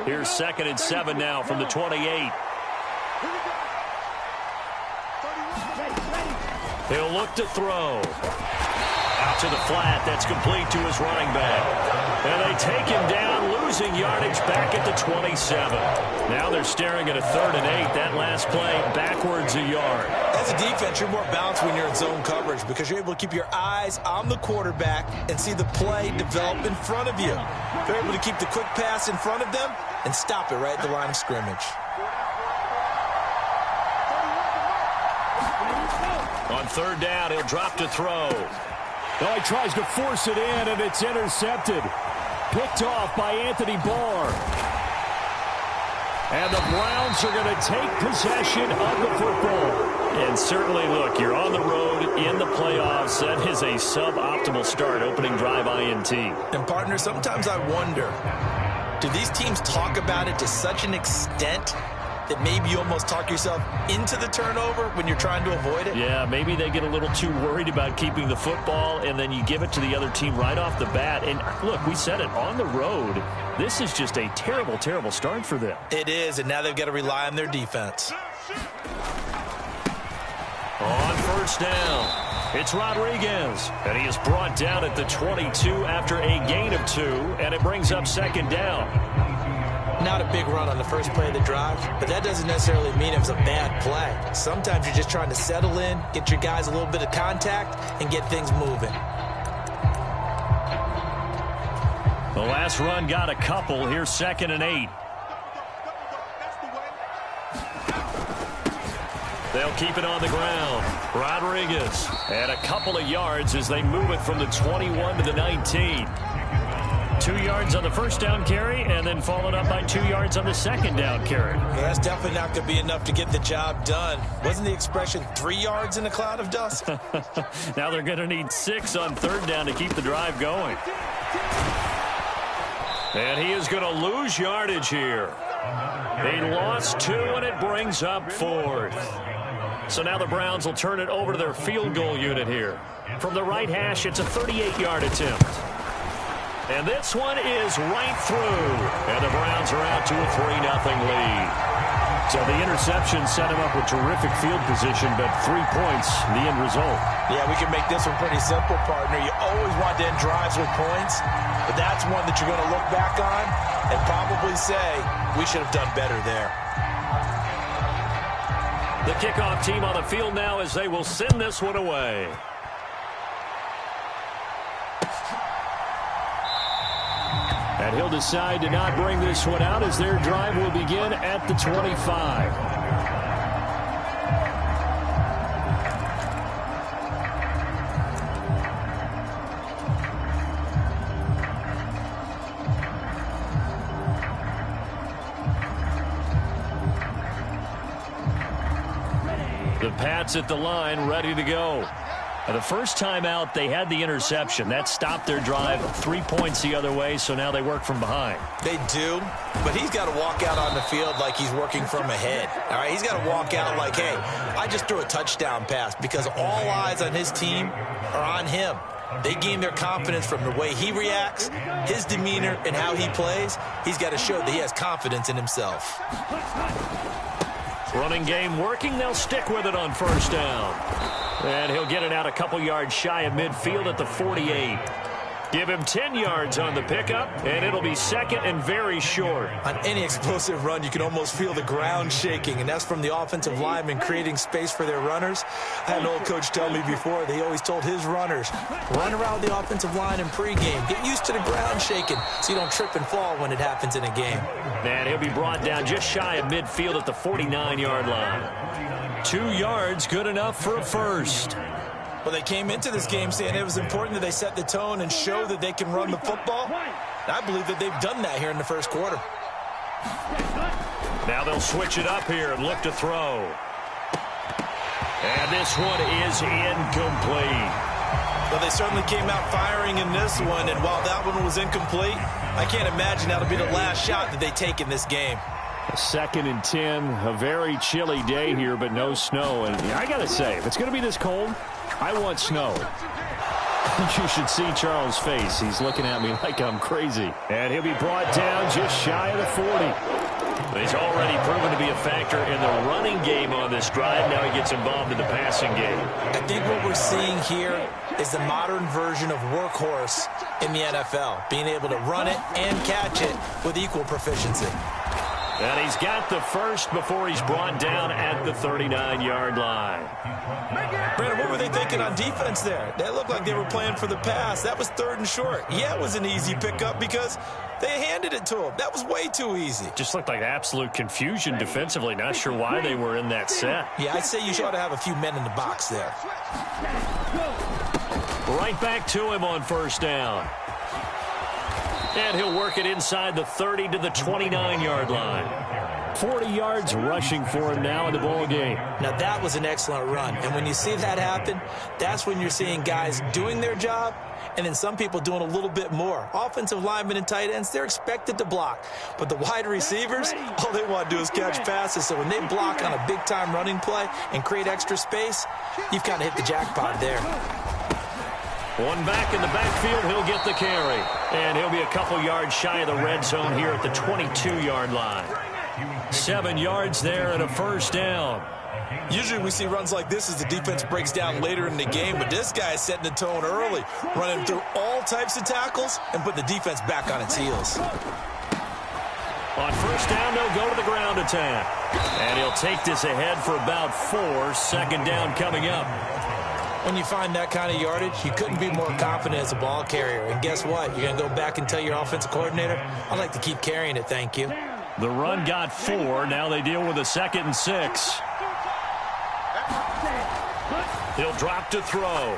Here's 2nd and 7 now from the 28. He'll look to throw. Out to the flat. That's complete to his running back. And they take him down, losing yardage back at the 27. Now they're staring at a 3rd and 8. That last play backwards a yard. As a defense, you're more balanced when you're in zone coverage because you're able to keep your eyes on the quarterback and see the play develop in front of you. You're able to keep the quick pass in front of them and stop it right at the line of scrimmage. On 3rd down, he'll drop to throw. Oh, he tries to force it in, and it's intercepted. Picked off by Anthony Barr. And the Browns are going to take possession of the football. And certainly, look, you're on the road in the playoffs. That is a suboptimal start, opening drive INT. And, partner, sometimes I wonder, do these teams talk about it to such an extent that maybe you almost talk yourself into the turnover when you're trying to avoid it? Yeah, maybe they get a little too worried about keeping the football, and then you give it to the other team right off the bat. And, look, we said it, on the road, this is just a terrible, terrible start for them. It is, and now they've got to rely on their defense. On 1st down, it's Rodriguez, and he is brought down at the 22 after a gain of 2, and it brings up 2nd down. Not a big run on the first play of the drive, but that doesn't necessarily mean it was a bad play. Sometimes you're just trying to settle in, get your guys a little bit of contact, and get things moving. The last run got a couple. Here's 2nd and 8. They'll keep it on the ground. Rodriguez and a couple of yards as they move it from the 21 to the 19. 2 yards on the 1st down carry, and then followed up by 2 yards on the 2nd down carry. Yeah, that's definitely not going to be enough to get the job done. Wasn't the expression 3 yards in a cloud of dust? Now they're going to need 6 on 3rd down to keep the drive going. And he is going to lose yardage here. He lost 2, and it brings up 4th. So now the Browns will turn it over to their field goal unit here. From the right hash, it's a 38-yard attempt. And this one is right through. And the Browns are out to a 3-0 lead. So the interception set him up with terrific field position, but 3 points, the end result. Yeah, we can make this one pretty simple, partner. You always want to end drives with points, but that's one that you're going to look back on and probably say, we should have done better there. The kickoff team on the field now as they will send this one away. And he'll decide to not bring this one out as their drive will begin at the 25. The Pats at the line, ready to go. And the first time out, they had the interception. That stopped their drive 3 points the other way, so now they work from behind. They do, but he's got to walk out on the field like he's working from ahead. All right, he's got to walk out like, hey, I just threw a touchdown pass because all eyes on his team are on him. They gain their confidence from the way he reacts, his demeanor, and how he plays. He's got to show that he has confidence in himself. Running game working. They'll stick with it on 1st down. And he'll get it out a couple yards shy of midfield at the 48. Give him 10 yards on the pickup, and it'll be 2nd and very short. On any explosive run, you can almost feel the ground shaking, and that's from the offensive linemen creating space for their runners. I had an old coach tell me before, they always told his runners, run around the offensive line in pregame. Get used to the ground shaking so you don't trip and fall when it happens in a game. And he'll be brought down just shy of midfield at the 49-yard line. 2 yards, good enough for a first. Well, they came into this game saying it was important that they set the tone and show that they can run the football. And I believe that they've done that here in the first quarter. Now they'll switch it up here and look to throw. And this one is incomplete. Well, they certainly came out firing in this one, and while that one was incomplete, I can't imagine that'll be the last shot that they take in this game. 2nd and 10, a very chilly day here, but no snow. And I got to say, if it's going to be this cold, I want snow. You should see Charles' face. He's looking at me like I'm crazy. And he'll be brought down just shy of the 40. He's already proven to be a factor in the running game on this drive. Now he gets involved in the passing game. I think what we're seeing here is the modern version of workhorse in the NFL, being able to run it and catch it with equal proficiency. And he's got the first before he's brought down at the 39-yard line. Brandon, what were they thinking on defense there? They looked like they were playing for the pass. That was 3rd and short. Yeah, it was an easy pickup because they handed it to him. That was way too easy. Just looked like absolute confusion defensively. Not sure why they were in that set. Yeah, I'd say you should have a few men in the box there. Right back to him on first down. And he'll work it inside the 30 to the 29-yard line. 40 yards rushing for him now in the ball game. Now, that was an excellent run. And when you see that happen, that's when you're seeing guys doing their job and then some people doing a little bit more. Offensive linemen and tight ends, they're expected to block. But the wide receivers, all they want to do is catch passes. So when they block on a big-time running play and create extra space, you've kind of hit the jackpot there. One back in the backfield, he'll get the carry. And he'll be a couple yards shy of the red zone here at the 22-yard line. 7 yards there and a first down. Usually we see runs like this as the defense breaks down later in the game, but this guy is setting the tone early, running through all types of tackles and put the defense back on its heels. On first down, they'll go to the ground attack. And he'll take this ahead for about 4. Second down coming up. When you find that kind of yardage, you couldn't be more confident as a ball carrier. And guess what? You're going to go back and tell your offensive coordinator, I'd like to keep carrying it, thank you. The run got 4. Now they deal with a 2nd and 6. He'll drop to throw.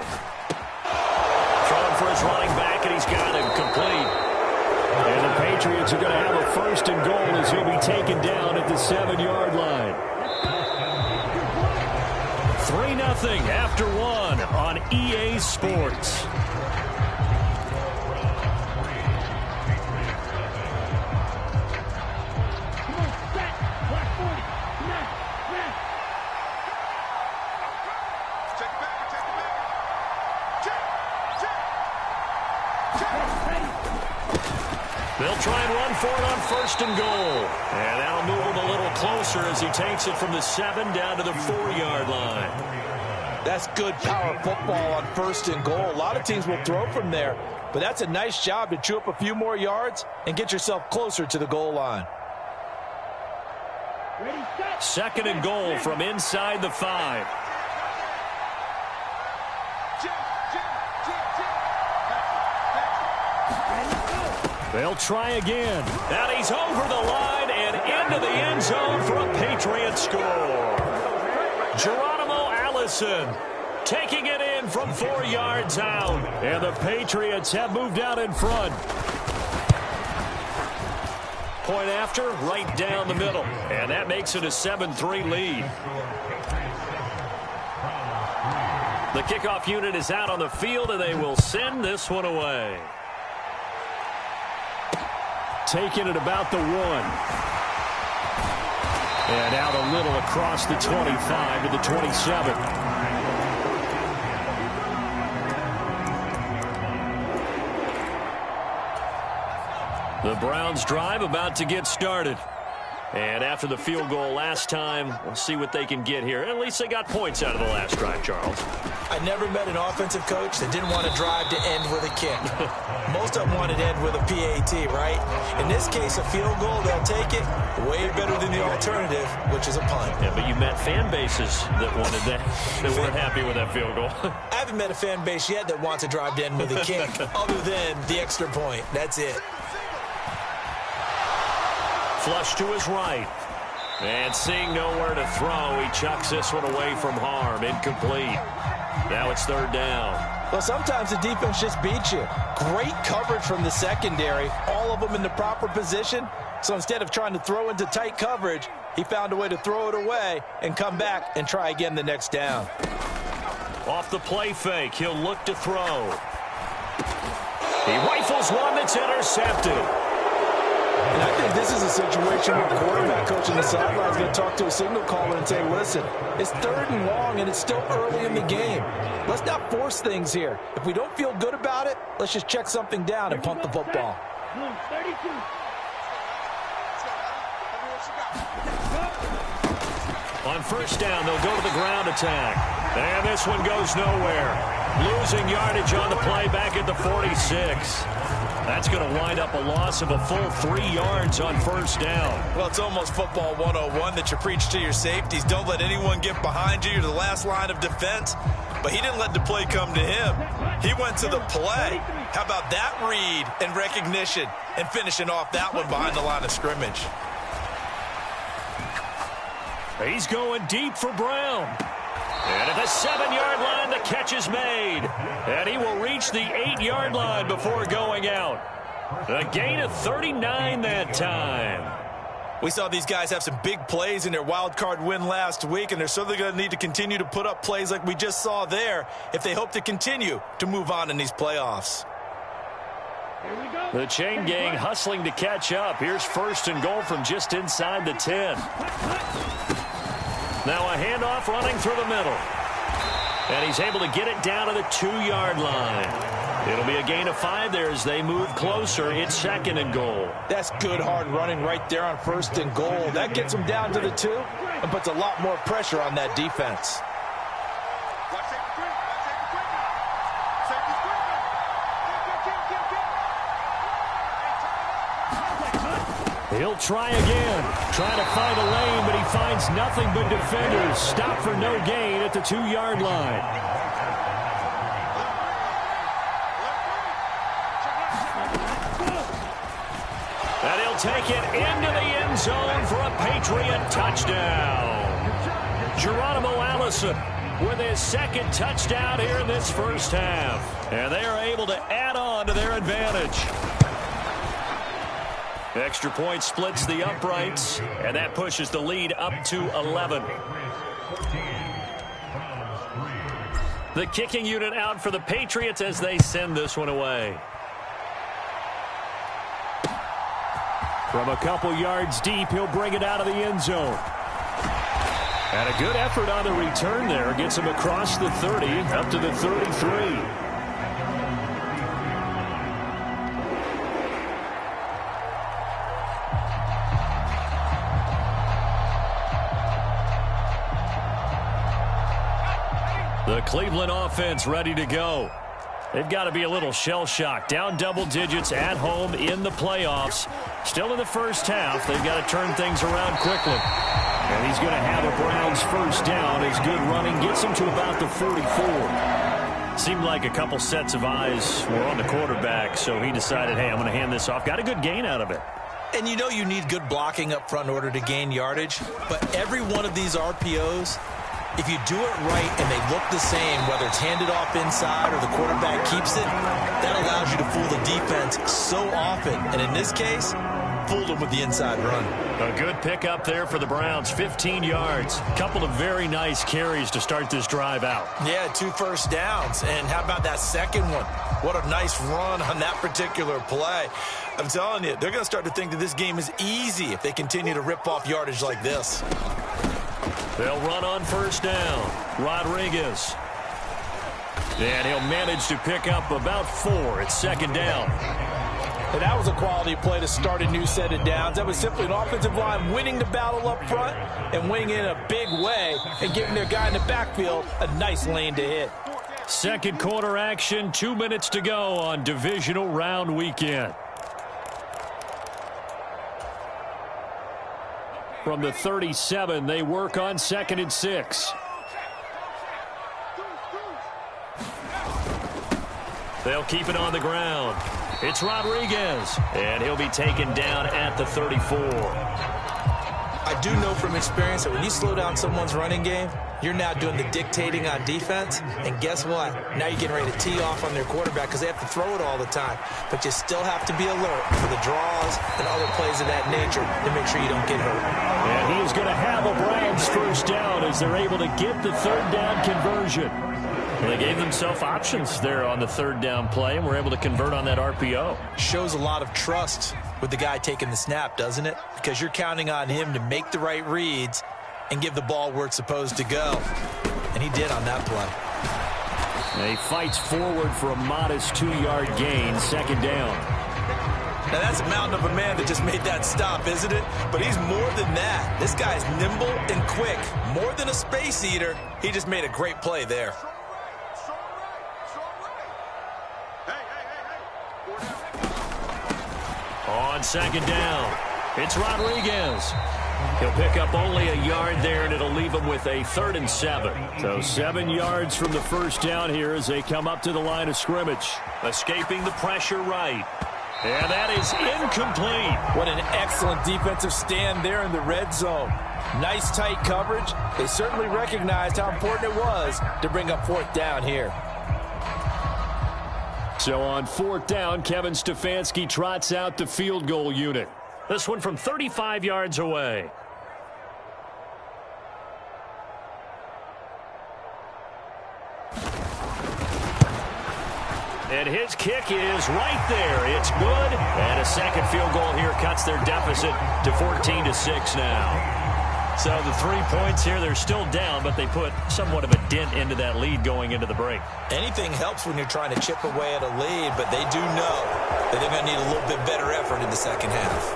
Throwing for his running back, and he's got him complete. And the Patriots are going to have a 1st and goal as he'll be taken down at the 7-yard line. 3-0 after 1 on EA Sports. They'll try and run for it on 1st and goal. And that'll move him a little closer as he takes it from the 7 down to the 4-yard line. That's good power football on 1st and goal. A lot of teams will throw from there, but that's a nice job to chew up a few more yards and get yourself closer to the goal line. 2nd and goal from inside the 5. They'll try again. And he's over the line and into the end zone for a Patriot score. Geronimo Allison taking it in from 4 yards out. And the Patriots have moved out in front. Point after, right down the middle. And that makes it a 7-3 lead. The kickoff unit is out on the field, and they will send this one away. Taking it about the 1. And out a little across the 25 to the 27. The Browns drive about to get started. And after the field goal last time, we'll see what they can get here. At least they got points out of the last drive, Charles. I never met an offensive coach that didn't want to drive to end with a kick. Most of them wanted to end with a PAT, right? In this case, a field goal, they'll take it way better than the alternative, which is a punt. Yeah, but you met fan bases that wanted that, that weren't happy with that field goal. I haven't met a fan base yet that wants to drive to end with a kick, other than the extra point. That's it. Flush to his right. And seeing nowhere to throw, he chucks this one away from harm. Incomplete. Now it's 3rd down. Well, sometimes the defense just beats you. Great coverage from the secondary. All of them in the proper position. So instead of trying to throw into tight coverage, he found a way to throw it away and come back and try again the next down. Off the play fake, he'll look to throw. He rifles one that's intercepted. And I think this is a situation where quarterback coach on the sideline is going to talk to a signal caller and say, listen, it's 3rd and long and it's still early in the game. Let's not force things here. If we don't feel good about it, let's just check something down and pump the football. On first down, they'll go to the ground attack. And this one goes nowhere. Losing yardage on the play back at the 46. That's going to wind up a loss of a full 3 yards on first down. Well, it's almost football 101 that you preach to your safeties. Don't let anyone get behind you. You're the last line of defense. But he didn't let the play come to him. He went to the play. How about that read and recognition and finishing off that one behind the line of scrimmage? He's going deep for Brown. And at the 7-yard line, the catch is made. And he will reach the 8-yard line before going out. A gain of 39 that time. We saw these guys have some big plays in their wild card win last week, and they're certainly going to need to continue to put up plays like we just saw there if they hope to continue to move on in these playoffs. The chain gang hustling to catch up. Here's 1st and goal from just inside the 10. Now a handoff running through the middle. And he's able to get it down to the 2-yard line. It'll be a gain of 5 there as they move closer. It's 2nd and goal. That's good hard running right there on 1st and goal. That gets them down to the 2 and puts a lot more pressure on that defense. He'll try again. Trying to find a lane, but he finds nothing but defenders. Stop for no gain at the 2-yard line. And he'll take it into the end zone for a Patriot touchdown. Geronimo Allison with his 2nd touchdown here in this first half. And they are able to add on to their advantage. Extra point splits the uprights, and that pushes the lead up to 11. The kicking unit out for the Patriots as they send this one away. From a couple yards deep, he'll bring it out of the end zone. And a good effort on the return there. Gets him across the 30, up to the 33. The Cleveland offense ready to go. They've got to be a little shell-shocked. Down double digits at home in the playoffs. Still in the first half. They've got to turn things around quickly. And he's going to have a Browns first down. His good running gets him to about the 44. Seemed like a couple sets of eyes were on the quarterback, so he decided, hey, I'm going to hand this off. Got a good gain out of it. And you know you need good blocking up front in order to gain yardage. But every one of these RPOs, if you do it right and they look the same, whether it's handed off inside or the quarterback keeps it, that allows you to fool the defense so often. And in this case, fooled them with the inside run. A good pickup there for the Browns, 15 yards. Couple of very nice carries to start this drive out. Yeah, 2 first downs. And how about that second one? What a nice run on that particular play. I'm telling you, they're going to start to think that this game is easy if they continue to rip off yardage like this. They'll run on first down. Rodriguez. And he'll manage to pick up about 4. It's 2nd down. And that was a quality play to start a new set of downs. That was simply an offensive line winning the battle up front and winning in a big way and giving their guy in the backfield a nice lane to hit. Second quarter action, 2 minutes to go on divisional round weekend. From the 37, they work on 2nd and 6. They'll keep it on the ground. It's Rodriguez, and he'll be taken down at the 34. I do know from experience that when you slow down someone's running game, you're now doing the dictating on defense. And guess what? Now you're getting ready to tee off on their quarterback because they have to throw it all the time. But you still have to be alert for the draws and other plays of that nature to make sure you don't get hurt. And he is going to have a Browns first down as they're able to get the 3rd down conversion. Well, they gave themselves options there on the third down play and were able to convert on that RPO. Shows a lot of trust with the guy taking the snap, doesn't it? Because you're counting on him to make the right reads and give the ball where it's supposed to go. And he did on that play. And he fights forward for a modest 2-yard gain, second down. Now, that's a mountain of a man that just made that stop, isn't it? But he's more than that. This guy's nimble and quick. More than a space eater, he just made a great play there. On second down, it's Rodriguez. He'll pick up only a yard there, and it'll leave him with a 3rd and 7. So 7 yards from the first down here as they come up to the line of scrimmage. Escaping the pressure right. And that is incomplete. What an excellent defensive stand there in the red zone. Nice tight coverage. They certainly recognized how important it was to bring up 4th down here. So on 4th down, Kevin Stefanski trots out the field goal unit. This one from 35 yards away. And his kick is right there. It's good. And a second field goal here cuts their deficit to 14-6 now. So the 3 points here, they're still down, but they put somewhat of a dent into that lead going into the break. Anything helps when you're trying to chip away at a lead, but they do know that they're going to need a little bit better effort in the second half.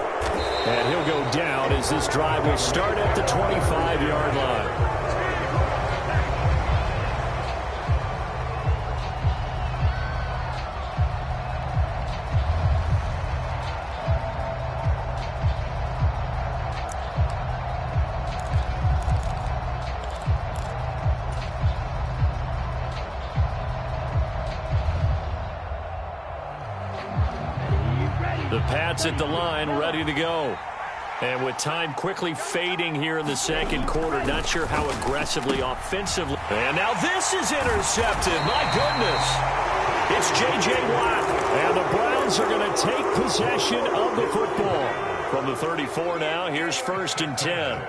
And he'll go down as this drive will start at the 25-yard line. The Pats at the line, ready to go. And with time quickly fading here in the second quarter, not sure how aggressively, offensively. And now this is intercepted. My goodness. It's J.J. Watt. And the Browns are going to take possession of the football. From the 34 now, here's 1st and 10.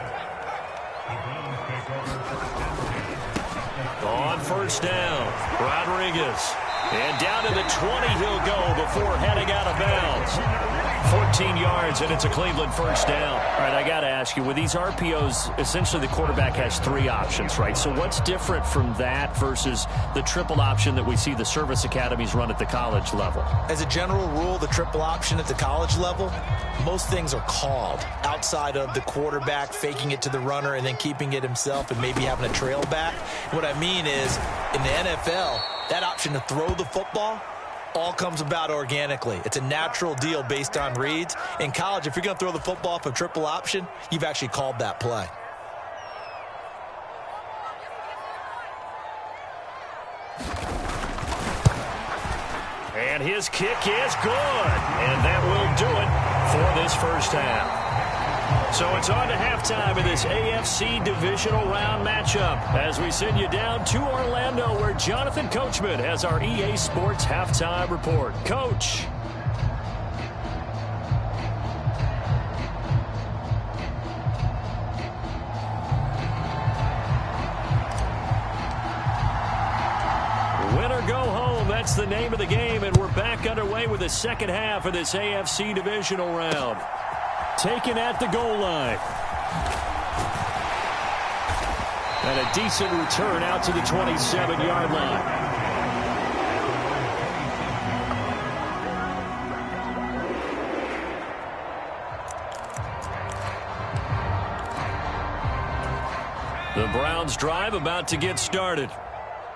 On 1st down, Rodriguez. And down to the 20 he'll go before heading out of bounds. 14 yards, and it's a Cleveland 1st down. All right, I got to ask you, with these RPOs, essentially the quarterback has 3 options, right? So what's different from that versus the triple option that we see the service academies run at the college level? As a general rule, the triple option at the college level, most things are called outside of the quarterback faking it to the runner and then keeping it himself and maybe having a trail back. What I mean is, in the NFL, that option to throw the football all comes about organically. It's a natural deal based on reads. In college, if you're going to throw the football off a triple option, you've actually called that play. And his kick is good. And that will do it for this first half. So it's on to halftime in this AFC divisional round matchup as we send you down to Orlando where Jonathan Coachman has our EA Sports halftime report. Coach. Win or go home, that's the name of the game, and we're back underway with the second half of this AFC divisional round. Taken at the goal line. And a decent return out to the 27-yard line. The Browns drive about to get started.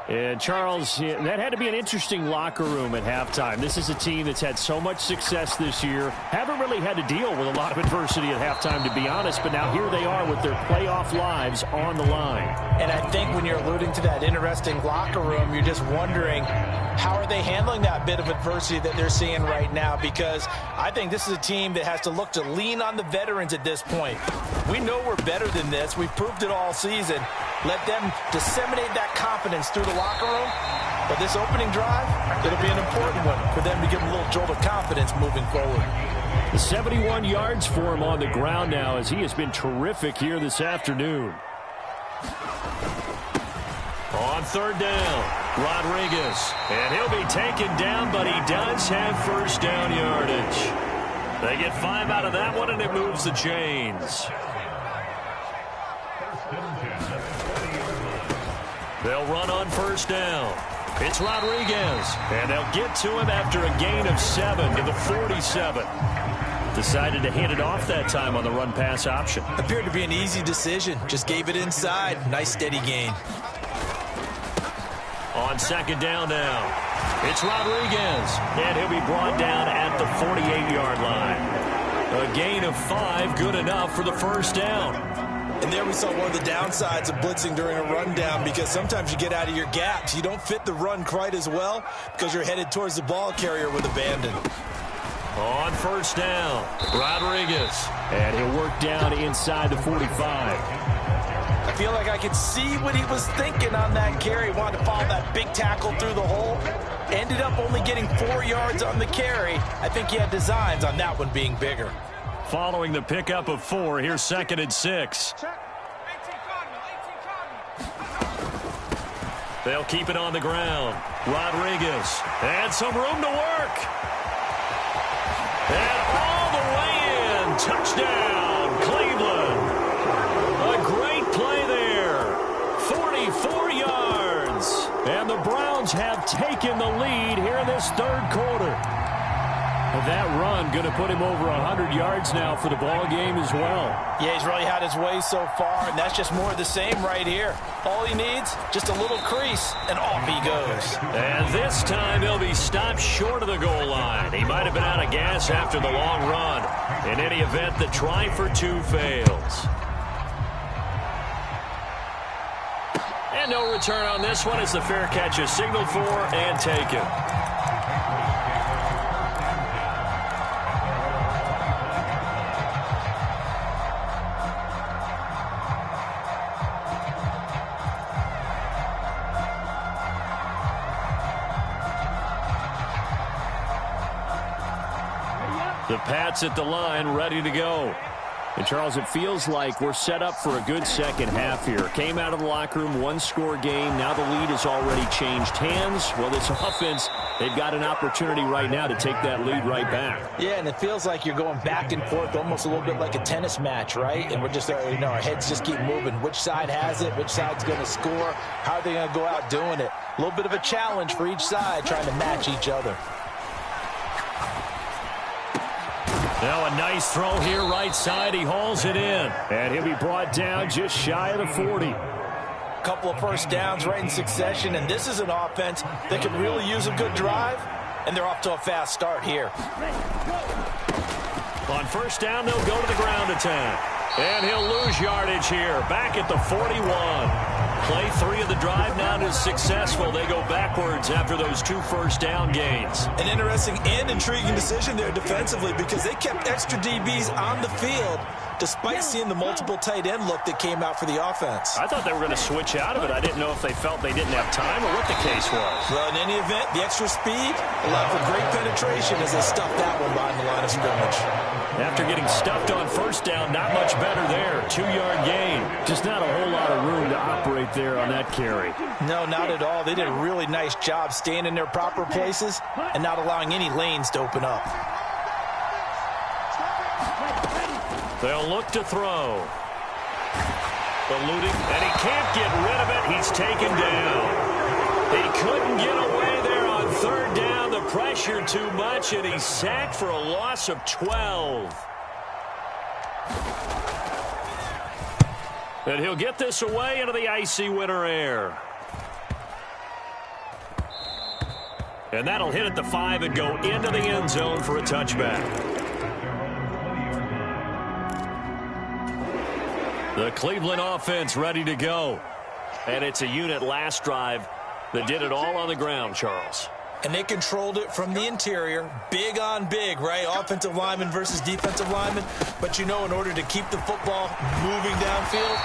And, Charles, that had to be an interesting locker room at halftime. This is a team that's had so much success this year. Haven't really had to deal with a lot of adversity at halftime, to be honest. But now here they are with their playoff lives on the line. And I think when you're alluding to that interesting locker room, you're just wondering, how are they handling that bit of adversity that they're seeing right now? Because I think this is a team that has to look to lean on the veterans at this point. We know we're better than this. We've proved it all season. Let them disseminate that confidence through the locker room. But this opening drive, it'll be an important one for them to give them a little jolt of confidence moving forward. 71 yards for him on the ground now as he has been terrific here this afternoon. On 3rd down. Rodriguez. And he'll be taken down, but he does have first down yardage. They get 5 out of that one, and it moves the chains. They'll run on first down. It's Rodriguez, and they'll get to him after a gain of 7 to the 47. Decided to hand it off that time on the run-pass option. Appeared to be an easy decision. Just gave it inside. Nice steady gain. On second down now, it's Rodriguez, and he'll be brought down at the 48-yard line. A gain of 5, good enough for the first down. And there we saw one of the downsides of blitzing during a rundown, because sometimes you get out of your gaps. You don't fit the run quite as well because you're headed towards the ball carrier with abandon. On first down, Rodriguez. And he'll work down inside the 45. I feel like I could see what he was thinking on that carry. Wanted to follow that big tackle through the hole. Ended up only getting 4 yards on the carry. I think he had designs on that one being bigger. Following the pickup of 4, here's 2nd and 6. They'll keep it on the ground. Rodriguez. And some room to work. And all the way in. Touchdown, Cleveland. A great play there. 44 yards. And the Browns have taken the lead here in this third quarter. That run going to put him over 100 yards now for the ball game as well. Yeah, he's really had his way so far, and that's just more of the same right here. All he needs, just a little crease, and off he goes. And this time he'll be stopped short of the goal line. He might have been out of gas after the long run. In any event, the try for 2 fails. And no return on this one. It's the fair catch is signaled for and taken. The Pats at the line, ready to go. And, Charles, it feels like we're set up for a good second half here. Came out of the locker room, 1-score game. Now the lead has already changed hands. Well, this offense, they've got an opportunity right now to take that lead right back. Yeah, and it feels like you're going back and forth, almost a little bit like a tennis match, right? And we're just, our heads just keep moving. Which side has it? Which side's going to score? How are they going to go out doing it? A little bit of a challenge for each side, trying to match each other. Now a nice throw here right side. He hauls it in. And he'll be brought down just shy of the 40. A couple of first downs right in succession, and this is an offense that could really use a good drive, and they're off to a fast start here. On first down, they'll go to the ground attack. And he'll lose yardage here. Back at the 41. Play 3 of the drive not as successful. They go backwards after those 2 first down gains. An interesting and intriguing decision there defensively, because they kept extra DBs on the field despite seeing the multiple tight end look that came out for the offense. I thought they were going to switch out of it. I didn't know if they felt they didn't have time or what the case was. Well, in any event, the extra speed allowed for great penetration as they stuffed that one behind the line of scrimmage. After getting stuffed on first down, not much better there. 2-yard gain. Just not a whole lot of room to operate there on that carry. No, not at all. They did a really nice job staying in their proper places and not allowing any lanes to open up. They'll look to throw. Eluding, and he can't get rid of it. He's taken down. He couldn't get away there on third down. The pressure too much, and he's sacked for a loss of 12. And he'll get this away into the icy winter air. And that'll hit at the 5 and go into the end zone for a touchback. The Cleveland offense ready to go. And it's a unit last drive that did it all on the ground, Charles. And they controlled it from the interior, big on big, right? Offensive lineman versus defensive lineman. But, in order to keep the football moving downfield,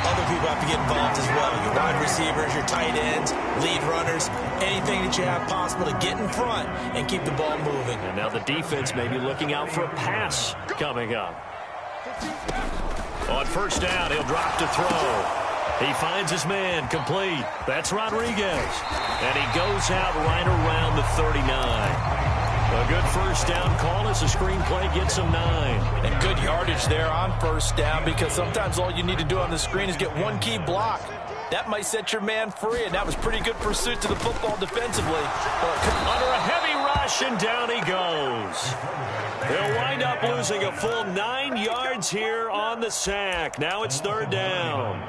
other people have to get involved as well. Your wide receivers, your tight ends, lead runners, anything that you have possible to get in front and keep the ball moving. And now the defense may be looking out for a pass coming up. On first down, he'll drop to throw. He finds his man, complete. That's Rodriguez. And he goes out right around the 39. A good first down call as the screenplay gets him 9. And good yardage there on first down, because sometimes all you need to do on the screen is get one key block. That might set your man free, and that was pretty good pursuit to the football defensively. Under a heavy rush, and down he goes. He'll wind up losing a full 9 yards here on the sack. Now it's third down.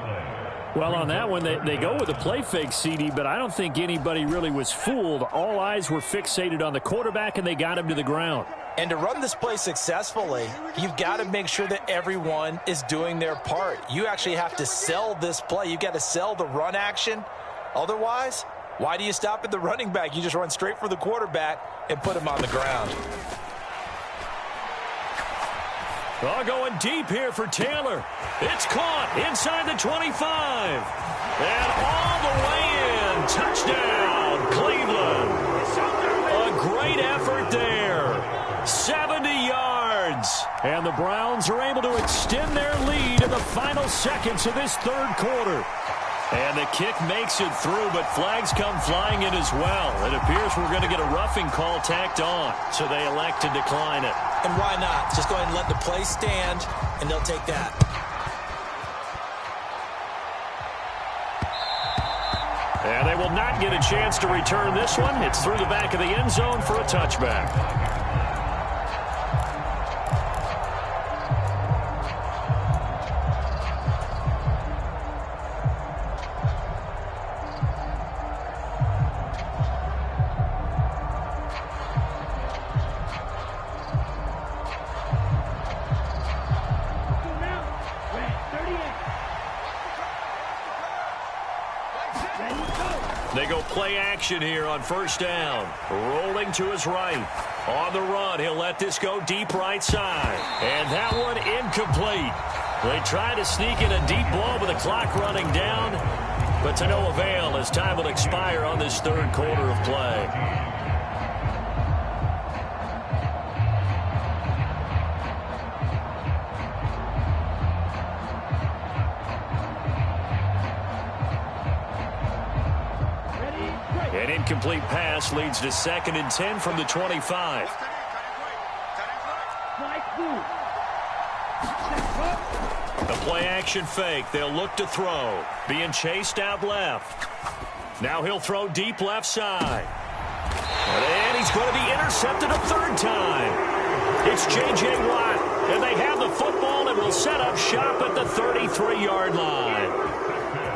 Well, on that one, they go with a play fake, CD, but I don't think anybody really was fooled. All eyes were fixated on the quarterback, and they got him to the ground. And to run this play successfully, you've got to make sure that everyone is doing their part. You actually have to sell this play. You've got to sell the run action. Otherwise, why do you stop at the running back? You just run straight for the quarterback and put him on the ground. Oh, going deep here for Taylor. It's caught inside the 25. And all the way in. Touchdown, Cleveland. A great effort there. 70 yards. And the Browns are able to extend their lead in the final seconds of this third quarter. And the kick makes it through, but flags come flying in as well. It appears we're going to get a roughing call tacked on, so they elect to decline it. And why not? Just go ahead and let the play stand, and they'll take that. And they will not get a chance to return this one. It's through the back of the end zone for a touchback. They go play action here on first down. Rolling to his right. On the run, he'll let this go deep right side. And that one incomplete. They try to sneak in a deep ball with the clock running down, but to no avail as time will expire on this third quarter of play. An incomplete pass leads to 2nd and 10 from the 25. A play-action fake. They'll look to throw. Being chased out left. Now he'll throw deep left side. And he's going to be intercepted a third time. It's J.J. Watt. And they have the football and will set up shop at the 33-yard line.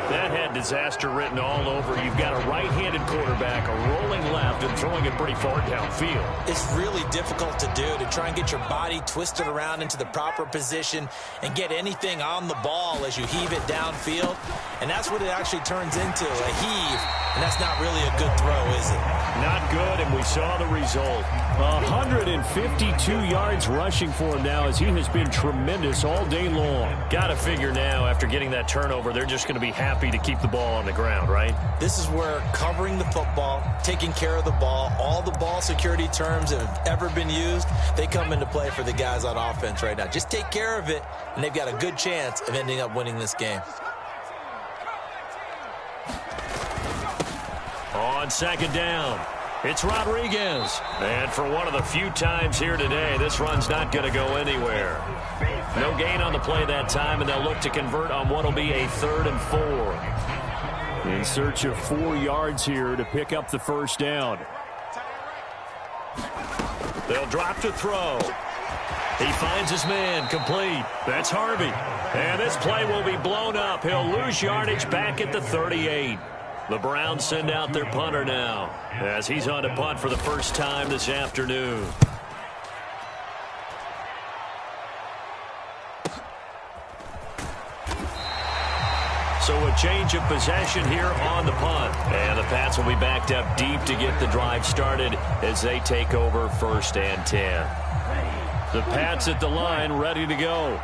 That had disaster written all over. You've got a right-handed quarterback, a rolling left, and throwing it pretty far downfield. It's really difficult to do, to try and get your body twisted around into the proper position and get anything on the ball as you heave it downfield. And that's what it actually turns into, a heave. And that's not really a good throw, is it? Not good, and we saw the result. 152 yards rushing for him now as he has been tremendous all day long. Got to figure now, after getting that turnover, they're just going to be happy to keep the ball on the ground, right? This is where covering the football, taking care of the ball, all the ball security terms that have ever been used, they come into play for the guys on offense right now. Just take care of it, and they've got a good chance of ending up winning this game. On second down, it's Rodriguez. And for one of the few times here today, this run's not going to go anywhere. No gain on the play that time, and they'll look to convert on what will be a 3rd and 4. In search of 4 yards here to pick up the first down. They'll drop to throw. He finds his man, complete. That's Harvey. And this play will be blown up. He'll lose yardage back at the 38. The Browns send out their punter now as he's on to punt for the first time this afternoon. So a change of possession here on the punt. And the Pats will be backed up deep to get the drive started as they take over 1st and 10. The Pats at the line ready to go.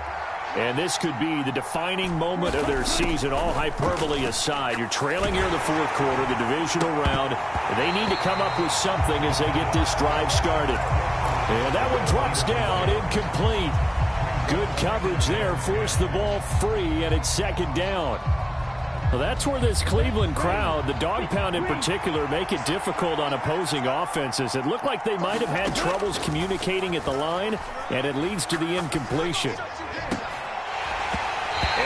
And this could be the defining moment of their season, all hyperbole aside. You're trailing here in the fourth quarter, the divisional round. They need to come up with something as they get this drive started. And that one drops down, incomplete. Good coverage there, forced the ball free, and it's 2nd down. Well, that's where this Cleveland crowd, the dog pound in particular, make it difficult on opposing offenses. It looked like they might have had troubles communicating at the line, and it leads to the incompletion. And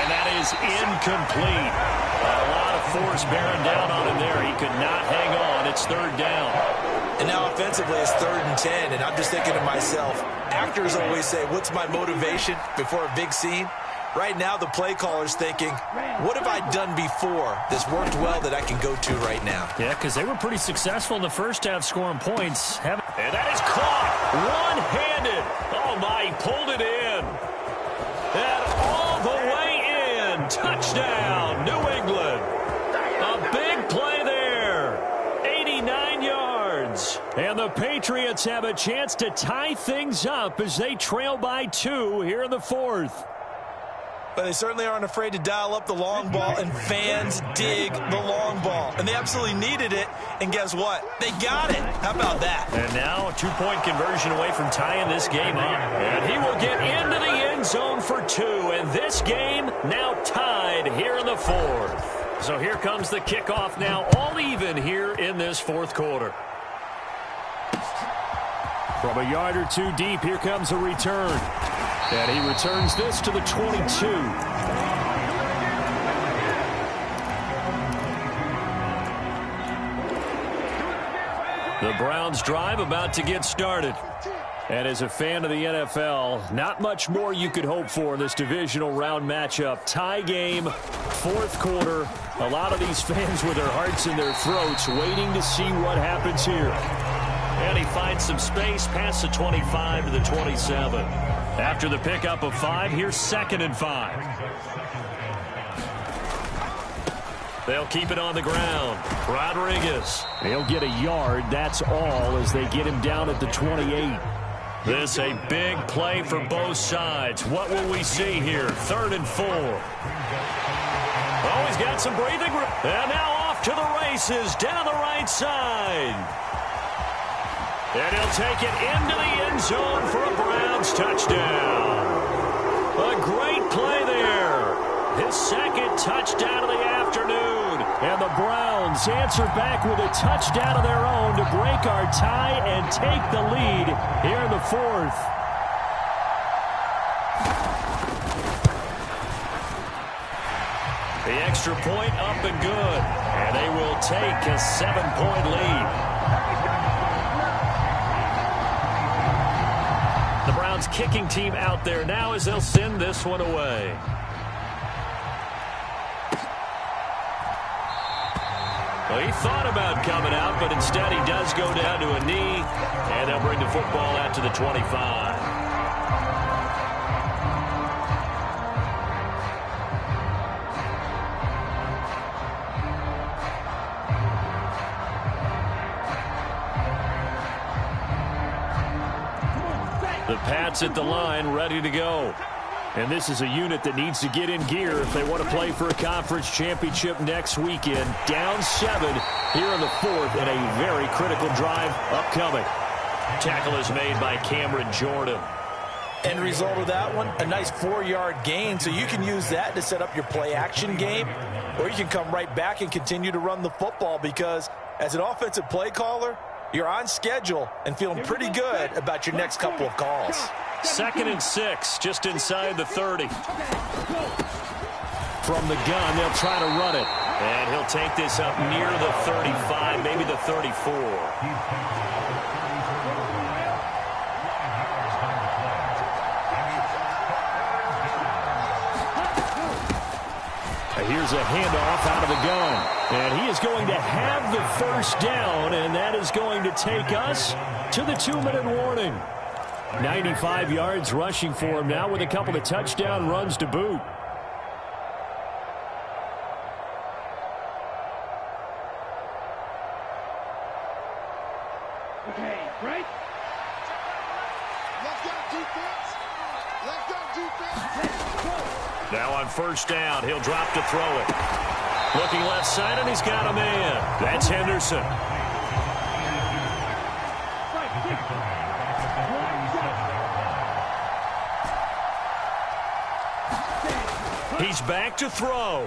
that is incomplete. A lot of force bearing down on him there. He could not hang on. It's third down. And now offensively it's 3rd and 10, and I'm just thinking to myself, actors always say, what's my motivation before a big scene? Right now the play caller's thinking, what have I done before that's worked well that I can go to right now? Yeah, because they were pretty successful in the first half scoring points. And that is caught one-handed. Oh, my, he pulled it in. And all the way in. Touchdown, New England. A big play there. 89 yards. And the Patriots have a chance to tie things up as they trail by 2 here in the 4th. But they certainly aren't afraid to dial up the long ball, and fans dig the long ball. And they absolutely needed it, and guess what? They got it. How about that? And now a 2-point conversion away from tying this game up. And he will get into the end zone for 2. And this game now tied here in the 4th. So here comes the kickoff now, all even here in this 4th quarter. From a yard or 2 deep, here comes a return. And he returns this to the 22. The Browns drive about to get started. And as a fan of the NFL, not much more you could hope for in this divisional round matchup. Tie game, 4th quarter. A lot of these fans with their hearts in their throats waiting to see what happens here. And he finds some space past the 25 to the 27. After the pickup of 5, here's 2nd and 5. They'll keep it on the ground. Rodriguez. They'll get a yard, that's all, as they get him down at the 28. This a big play for both sides. What will we see here? 3rd and 4. Oh, he's got some breathing room. And now off to the races down the right side. And he'll take it into the end zone for a Browns touchdown. A great play there. His 2nd touchdown of the afternoon. And the Browns answer back with a touchdown of their own to break our tie and take the lead here in the 4th. The extra point up and good. And they will take a 7-point lead. The Browns kicking team out there now as they'll send this one away. Well, he thought about coming out, but instead he does go down to a knee, and they'll bring the football out to the 25. The Pats at the line, ready to go. And this is a unit that needs to get in gear if they want to play for a conference championship next weekend. Down 7 here in the 4th, and a very critical drive upcoming. Tackle is made by Cameron Jordan. End result of that one, a nice 4-yard gain, so you can use that to set up your play-action game, or you can come right back and continue to run the football, because as an offensive play caller, you're on schedule and feeling pretty good about your next couple of calls. 2nd and 6, just inside the 30. From the gun, they'll try to run it. And he'll take this up near the 35, maybe the 34. Here's a handoff out of the gun. And he is going to have the first down, and that is going to take us to the 2-minute warning. 95 yards rushing for him now with a couple of touchdown runs to boot. Okay, right? Let's go defense. Let's go defense. Now on 1st down, he'll drop to throw it. Looking left side, and he's got a man. That's Henderson. He's back to throw.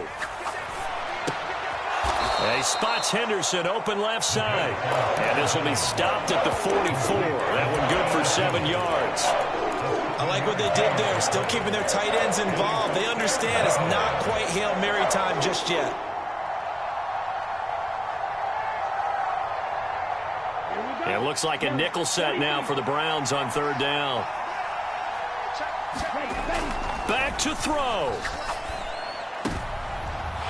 And he spots Henderson open left side. And this will be stopped at the 44. That one good for 7 yards. I like what they did there, still keeping their tight ends involved. They understand it's not quite Hail Mary time just yet. It looks like a nickel set now for the Browns on 3rd down. Back to throw.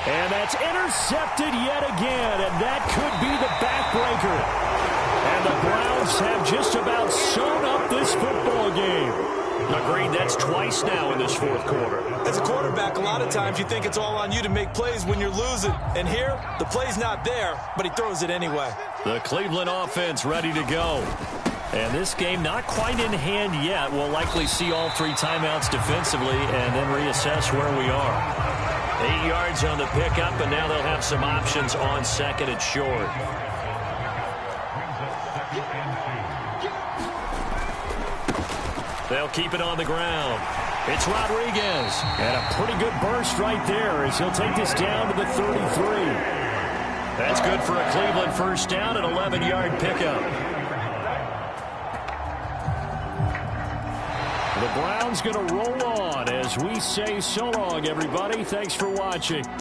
And that's intercepted yet again, and that could be the backbreaker. And the Browns have just about sewn up this football game. Agreed, that's twice now in this 4th quarter. As a quarterback, a lot of times you think it's all on you to make plays when you're losing. And here, the play's not there, but he throws it anyway. The Cleveland offense ready to go. And this game not quite in hand yet. We'll likely see all 3 timeouts defensively and then reassess where we are. 8 yards on the pickup, and now they'll have some options on 2nd and short. They'll keep it on the ground. It's Rodriguez. And a pretty good burst right there as he'll take this down to the 33. That's good for a Cleveland first down, an 11-yard pickup. The Browns going to roll on as we say so long, everybody. Thanks for watching.